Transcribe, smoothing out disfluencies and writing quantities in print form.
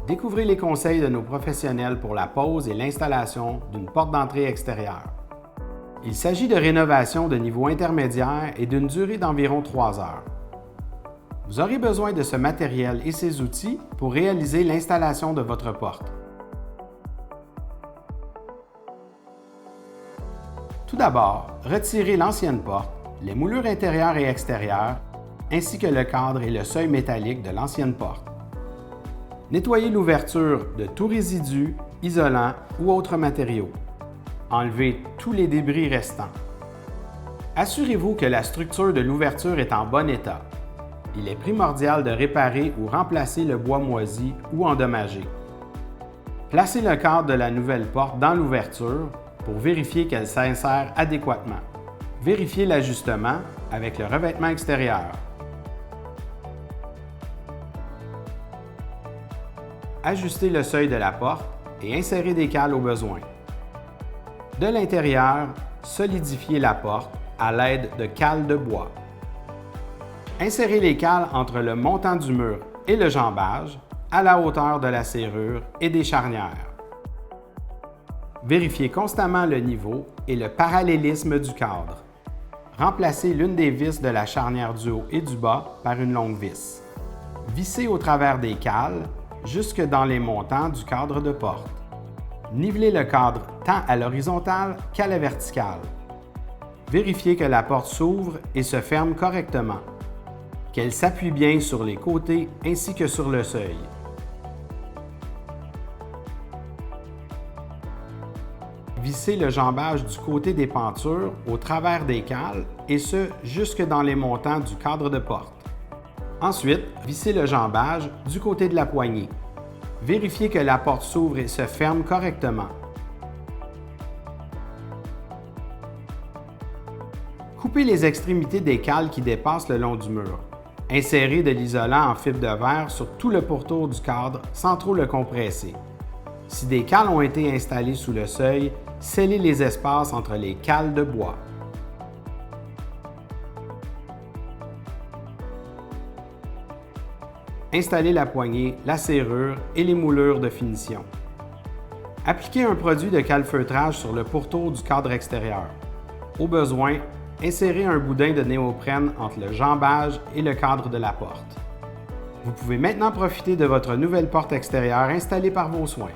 Découvrez les conseils de nos professionnels pour la pose et l'installation d'une porte d'entrée extérieure. Il s'agit de rénovations de niveau intermédiaire et d'une durée d'environ 3 heures. Vous aurez besoin de ce matériel et ces outils pour réaliser l'installation de votre porte. Tout d'abord, retirez l'ancienne porte, les moulures intérieures et extérieures, ainsi que le cadre et le seuil métallique de l'ancienne porte. Nettoyez l'ouverture de tout résidu, isolant ou autres matériaux. Enlevez tous les débris restants. Assurez-vous que la structure de l'ouverture est en bon état. Il est primordial de réparer ou remplacer le bois moisi ou endommagé. Placez le cadre de la nouvelle porte dans l'ouverture pour vérifier qu'elle s'insère adéquatement. Vérifiez l'ajustement avec le revêtement extérieur. Ajustez le seuil de la porte et insérez des cales au besoin. De l'intérieur, solidifiez la porte à l'aide de cales de bois. Insérez les cales entre le montant du mur et le jambage, à la hauteur de la serrure et des charnières. Vérifiez constamment le niveau et le parallélisme du cadre. Remplacez l'une des vis de la charnière du haut et du bas par une longue vis. Vissez au travers des cales jusque dans les montants du cadre de porte. Nivelez le cadre tant à l'horizontale qu'à la verticale. Vérifiez que la porte s'ouvre et se ferme correctement, qu'elle s'appuie bien sur les côtés ainsi que sur le seuil. Vissez le jambage du côté des pentures au travers des cales et ce jusque dans les montants du cadre de porte. Ensuite, vissez le jambage du côté de la poignée. Vérifiez que la porte s'ouvre et se ferme correctement. Coupez les extrémités des cales qui dépassent le long du mur. Insérez de l'isolant en fibre de verre sur tout le pourtour du cadre sans trop le compresser. Si des cales ont été installées sous le seuil, scellez les espaces entre les cales de bois. Installez la poignée, la serrure et les moulures de finition. Appliquez un produit de calfeutrage sur le pourtour du cadre extérieur. Au besoin, insérez un boudin de néoprène entre le jambage et le cadre de la porte. Vous pouvez maintenant profiter de votre nouvelle porte extérieure installée par vos soins.